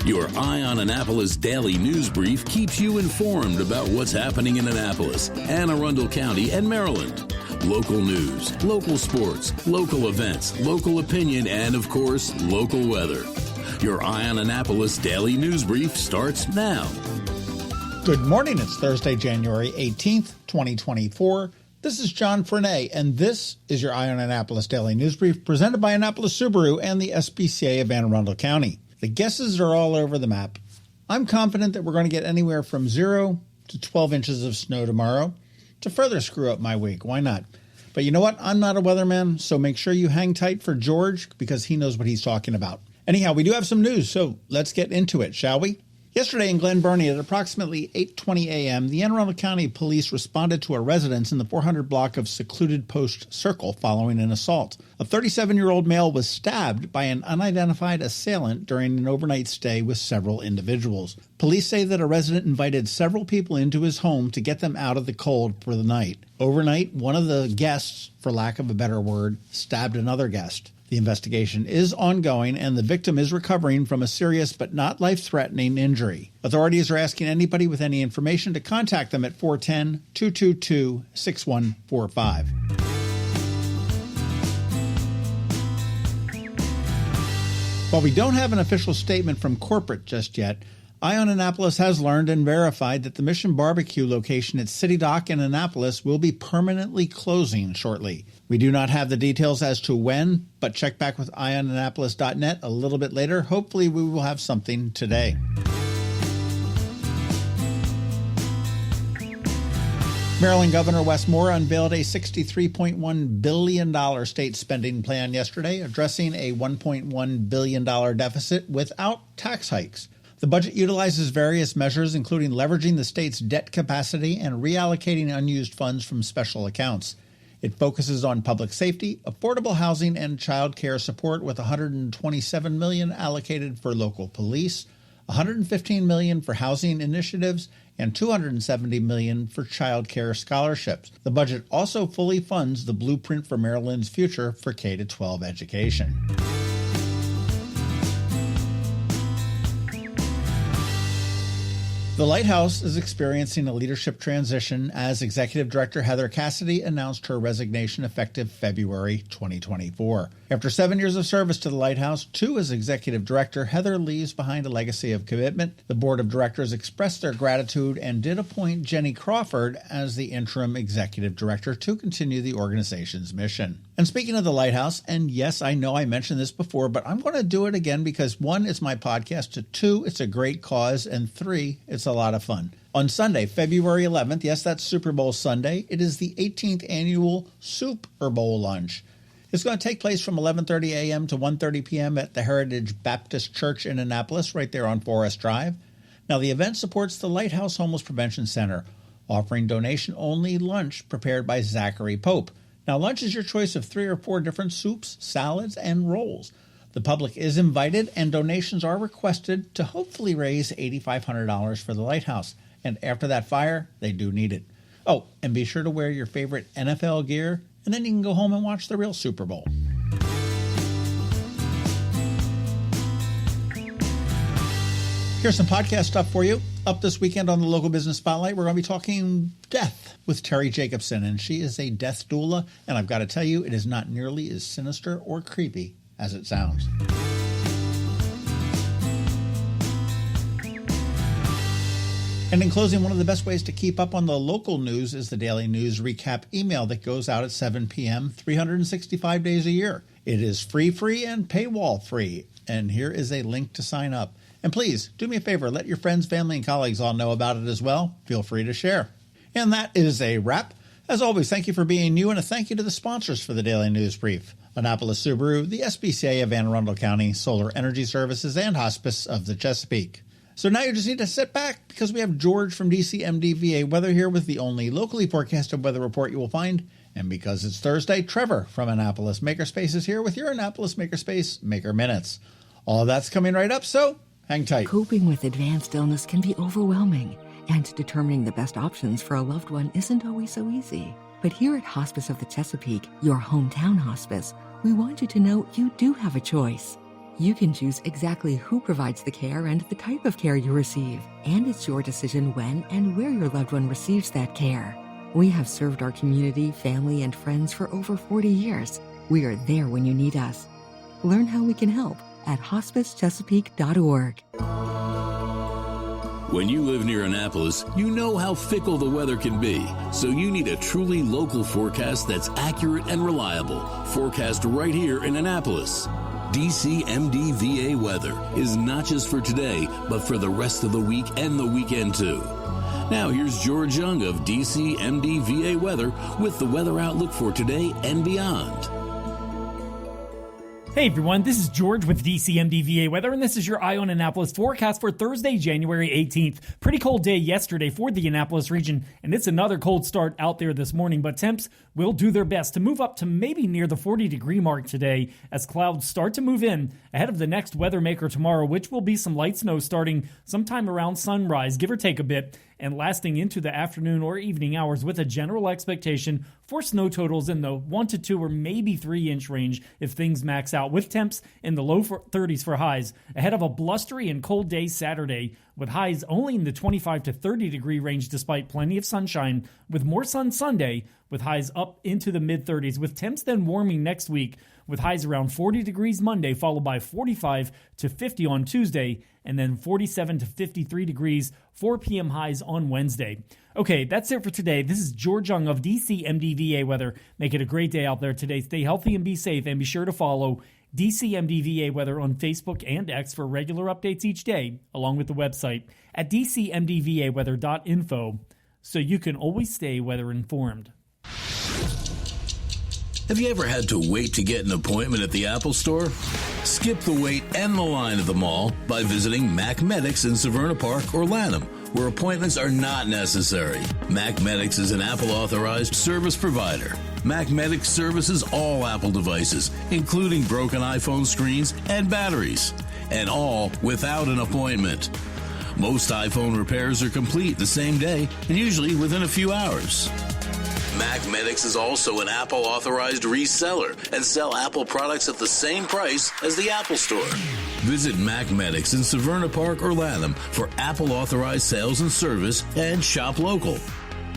Your Eye on Annapolis daily news brief keeps you informed about what's happening in Annapolis, Anne Arundel County, and Maryland. Local news, local sports, local events, local opinion, and, of course, local weather. Your Eye on Annapolis daily news brief starts now. Good morning. It's Thursday, January 18th, 2024. This is John Frenaye, and this is your Eye on Annapolis daily news brief presented by Annapolis Subaru and the SPCA of Anne Arundel County. The guesses are all over the map. I'm confident that we're going to get anywhere from 0 to 12 inches of snow tomorrow to further screw up my week. Why not? But you know what? I'm not a weatherman, so make sure you hang tight for George because he knows what he's talking about. Anyhow, we do have some news, so let's get into it, shall we? Yesterday in Glen Burnie at approximately 8:20 a.m., the Anne Arundel County Police responded to a residence in the 400 block of secluded Post Circle following an assault. A 37-year-old male was stabbed by an unidentified assailant during an overnight stay with several individuals. Police say that a resident invited several people into his home to get them out of the cold for the night. Overnight, one of the guests, for lack of a better word, stabbed another guest. The investigation is ongoing, and the victim is recovering from a serious but not life-threatening injury. Authorities are asking anybody with any information to contact them at 410-222-6145. While we don't have an official statement from corporate just yet, Eye on Annapolis has learned and verified that the Mission Barbecue location at City Dock in Annapolis will be permanently closing shortly. We do not have the details as to when, but check back with eyeonannapolis.net a little bit later. Hopefully we will have something today. Maryland Governor Wes Moore unveiled a $63.1 billion state spending plan yesterday, addressing a $1.1 billion deficit without tax hikes. The budget utilizes various measures, including leveraging the state's debt capacity and reallocating unused funds from special accounts. It focuses on public safety, affordable housing, and child care support, with $127 million allocated for local police, $115 million for housing initiatives, and $270 million for child care scholarships. The budget also fully funds the Blueprint for Maryland's Future for K-12 education. The Lighthouse is experiencing a leadership transition as Executive Director Heather Cassidy announced her resignation effective February 2024. After 7 years of service to the Lighthouse, 2 as Executive Director, Heather leaves behind a legacy of commitment. The Board of Directors expressed their gratitude and did appoint Jenny Crawford as the interim Executive Director to continue the organization's mission. And speaking of the Lighthouse, and yes, I know I mentioned this before, but I'm going to do it again because 1, it's my podcast, 2, it's a great cause, and 3, it's a lot of fun. On Sunday, February 11th, yes, that's Super Bowl Sunday, it is the 18th annual Super Bowl lunch. It's going to take place from 11:30 a.m. to 1:30 p.m. at the Heritage Baptist Church in Annapolis, right there on Forest Drive. Now, the event supports the Lighthouse Homeless Prevention Center, offering donation-only lunch prepared by Zachary Pope. Now, lunch is your choice of 3 or 4 different soups, salads, and rolls. The public is invited, and donations are requested to hopefully raise $8,500 for the Lighthouse. And after that fire, they do need it. Oh, and be sure to wear your favorite NFL gear, and then you can go home and watch the real Super Bowl. Here's some podcast stuff for you. Up this weekend on the Local Business Spotlight, we're going to be talking death with Terry Jacobson, and she is a death doula, and I've got to tell you, it is not nearly as sinister or creepy as it sounds. And in closing, one of the best ways to keep up on the local news is the daily news recap email that goes out at 7 p.m. 365 days a year. It is free and paywall free. And here is a link to sign up. And please, do me a favor, let your friends, family, and colleagues all know about it as well. Feel free to share. And that is a wrap. As always, thank you for being you, and a thank you to the sponsors for the Daily News Brief: Annapolis Subaru, the SPCA of Anne Arundel County, Solar Energy Services, and Hospice of the Chesapeake. So now you just need to sit back because we have George from DCMDVA Weather here with the only locally forecasted weather report you will find. And because it's Thursday, Trevor from Annapolis Makerspace is here with your Annapolis Makerspace Maker Minutes. All of that's coming right up, so hang tight. Coping with advanced illness can be overwhelming, and determining the best options for a loved one isn't always so easy. But here at Hospice of the Chesapeake, your hometown hospice, we want you to know you do have a choice. You can choose exactly who provides the care and the type of care you receive, and it's your decision when and where your loved one receives that care. We have served our community, family, and friends for over 40 years. We are there when you need us. Learn how we can help at hospicechesapeake.org. When you live near Annapolis, you know how fickle the weather can be, so you need a truly local forecast that's accurate and reliable. Forecast right here in Annapolis. DCMDVA weather is not just for today, but for the rest of the week and the weekend too. Now here's George Young of DCMDVA weather with the weather outlook for today and beyond. Hey everyone, this is George with DCMDVA Weather, and this is your Eye on Annapolis forecast for Thursday, January 18th. Pretty cold day yesterday for the Annapolis region, and it's another cold start out there this morning, but temps will do their best to move up to maybe near the 40-degree mark today as clouds start to move in ahead of the next weather maker tomorrow, which will be some light snow starting sometime around sunrise, give or take a bit, and lasting into the afternoon or evening hours with a general expectation for snow totals in the 1 to 2 or maybe 3 inch range if things max out, with temps in the low 30s for highs ahead of a blustery and cold day Saturday with highs only in the 25 to 30 degree range despite plenty of sunshine, with more sun Sunday with highs up into the mid-30s, with temps then warming next week with highs around 40 degrees Monday, followed by 45 to 50 on Tuesday, and then 47 to 53 degrees, 4 p.m. highs on Wednesday. Okay, that's it for today. This is George Young of DCMDVA Weather. Make it a great day out there today. Stay healthy and be safe, and be sure to follow DCMDVA Weather on Facebook and X for regular updates each day, along with the website at dcmdvaweather.info, so you can always stay weather informed. Have you ever had to wait to get an appointment at the Apple Store? Skip the wait and the line at the mall by visiting Mac Medics in Severna Park or Lanham, where appointments are not necessary. Mac Medics is an Apple-authorized service provider. Mac Medics services all Apple devices, including broken iPhone screens and batteries, and all without an appointment. Most iPhone repairs are complete the same day and usually within a few hours. Mac Medics is also an Apple-authorized reseller and sell Apple products at the same price as the Apple Store. Visit Mac Medics in Severna Park or Lanham for Apple-authorized sales and service, and shop local.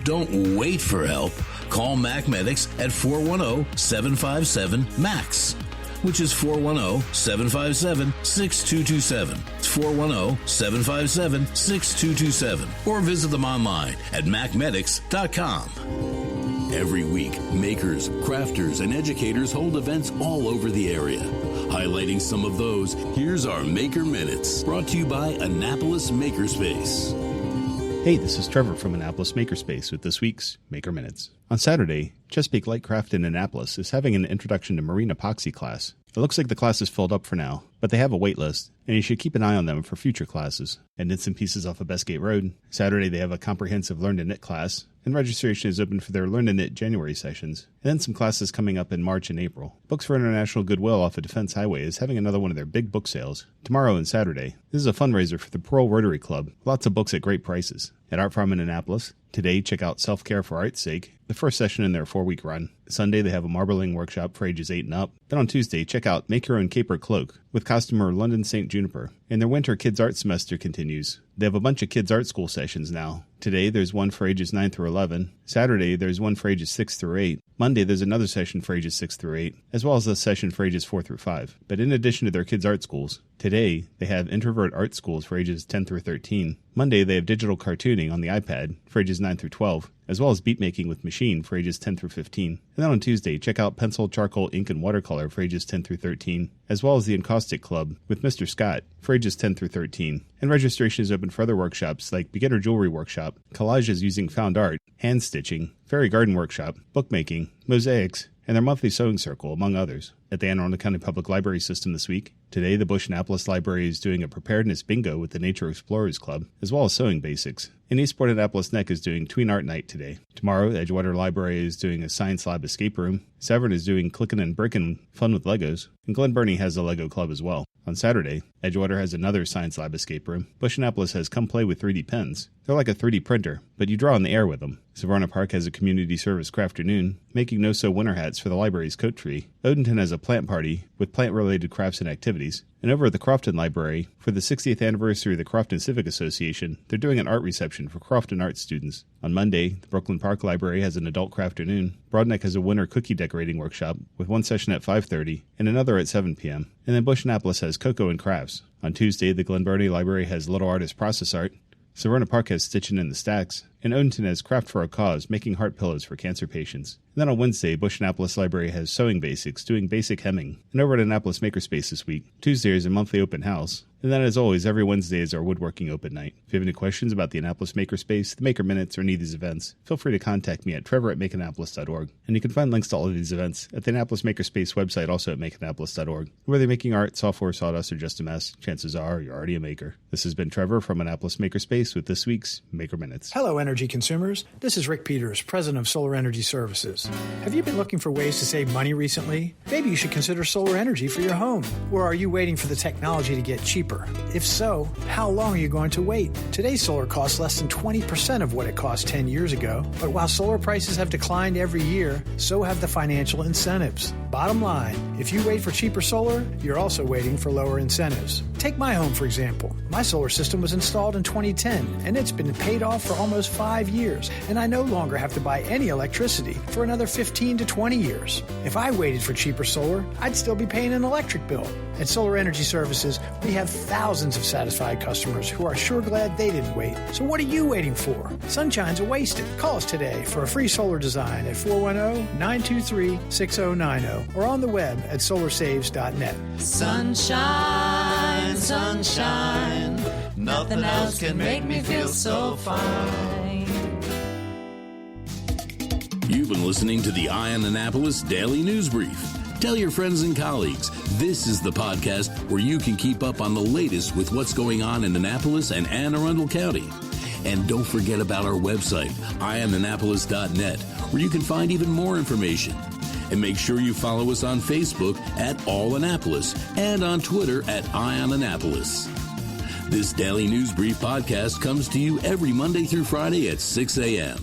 Don't wait for help. Call Mac Medics at 410-757-MAX, which is 410-757-6227. It's 410-757-6227. Or visit them online at macmedics.com. Every week, makers, crafters, and educators hold events all over the area. Highlighting some of those, here's our Maker Minutes, brought to you by Annapolis Makerspace. Hey, this is Trevor from Annapolis Makerspace with this week's Maker Minutes. On Saturday, Chesapeake Light Craft in Annapolis is having an Introduction to Marine Epoxy class. It looks like the class is filled up for now, but they have a wait list, and you should keep an eye on them for future classes. At Knits and Pieces off of Bestgate Road, Saturday they have a comprehensive Learn to Knit class, and registration is open for their Learn to Knit January sessions, and then some classes coming up in March and April. Books for International Goodwill off of Defense Highway is having another one of their big book sales, tomorrow and Saturday. This is a fundraiser for the Pearl Rotary Club, lots of books at great prices. At Art Farm in Annapolis, today check out Self-Care for Art's Sake, the first session in their 4-week run. Sunday they have a marbling workshop for ages 8 and up. Then on Tuesday, check out Make Your Own Cape or Cloak with costumer London St. Juniper. And their winter kids art semester continues. They have a bunch of kids art school sessions now. Today there's one for ages 9 through 11. Saturday there's one for ages 6 through 8. Monday there's another session for ages 6 through 8, as well as a session for ages 4 through 5. But in addition to their kids art schools, today they have introvert art schools for ages 10 through 13. Monday they have digital cartooning on the iPad for ages 9 through 12, as well as beat making with machine for ages 10 through 15. And then on Tuesday, check out pencil, charcoal, ink, and watercolor for ages 10 through 13, as well as the Encaustic Club with Mr. Scott for ages 10 through 13. And registration is open for other workshops like Beginner Jewelry Workshop, collages using found art, hand stitching, fairy garden workshop, bookmaking, mosaics, and their monthly sewing circle, among others. At the Anne Arundel County Public Library System this week, today the Bush Annapolis Library is doing a preparedness bingo with the Nature Explorers Club, as well as sewing basics. And Eastport Annapolis Neck is doing Tween Art Night today. Tomorrow, the Edgewater Library is doing a Science Lab escape room. Severn is doing Clickin' and Brickin' Fun with Legos. And Glen Burnie has a Lego club as well. On Saturday, Edgewater has another Science Lab escape room. Bush Annapolis has Come Play with 3D Pens. They're like a 3D printer, but you draw in the air with them. Severna Park has a community service crafternoon, making no-sew winter hats for the library's coat tree. Odenton has a plant party with plant-related crafts and activities. And over at the Crofton Library, for the 60th anniversary of the Crofton Civic Association, they're doing an art reception for Crofton art students. On Monday, the Brooklyn Park Library has an adult crafternoon. Broadneck has a winter cookie decorating workshop with one session at 5:30 and another at 7 p.m. And then Bush Annapolis has cocoa and crafts. On Tuesday, the Glen Burnie Library has Little Artist Process Art. Savannah Park has Stitching in the Stacks, and Odenton has Craft for a Cause, making heart pillows for cancer patients. And then on Wednesday, Bush Annapolis Library has Sewing Basics, doing basic hemming. And over at Annapolis Makerspace this week, Tuesday is a monthly open house. And then, as always, every Wednesday is our woodworking open night. If you have any questions about the Annapolis Makerspace, the Maker Minutes, or any of these events, feel free to contact me at trevor@makeannapolis.org. And you can find links to all of these events at the Annapolis Makerspace website, also at makeannapolis.org. Whether you're making art, software, sawdust, or just a mess, chances are you're already a maker. This has been Trevor from Annapolis Makerspace with this week's Maker Minutes. Hello, energy consumers. This is Rick Peters, president of Solar Energy Services. Have you been looking for ways to save money recently? Maybe you should consider solar energy for your home. Or are you waiting for the technology to get cheaper? If so, how long are you going to wait? Today's solar costs less than 20% of what it cost 10 years ago. But while solar prices have declined every year, so have the financial incentives. Bottom line, if you wait for cheaper solar, you're also waiting for lower incentives. Take my home, for example. My solar system was installed in 2010, and it's been paid off for almost 5 years, and I no longer have to buy any electricity for another 15 to 20 years. If I waited for cheaper solar, I'd still be paying an electric bill. At Solar Energy Services, we have thousands of satisfied customers who are sure glad they didn't wait. So what are you waiting for? Sunshine's a wasted. Call us today for a free solar design at 410-923-6090 or on the web at solarsaves.net. Sunshine, sunshine, nothing else can make me feel so fine. You've been listening to the Eye on Annapolis Daily News Brief. Tell your friends and colleagues, this is the podcast where you can keep up on the latest with what's going on in Annapolis and Anne Arundel County. And don't forget about our website, eyeonannapolis.net, where you can find even more information. And make sure you follow us on Facebook at All Annapolis and on Twitter at Eye on Annapolis. This Daily News Brief podcast comes to you every Monday through Friday at 6 a.m.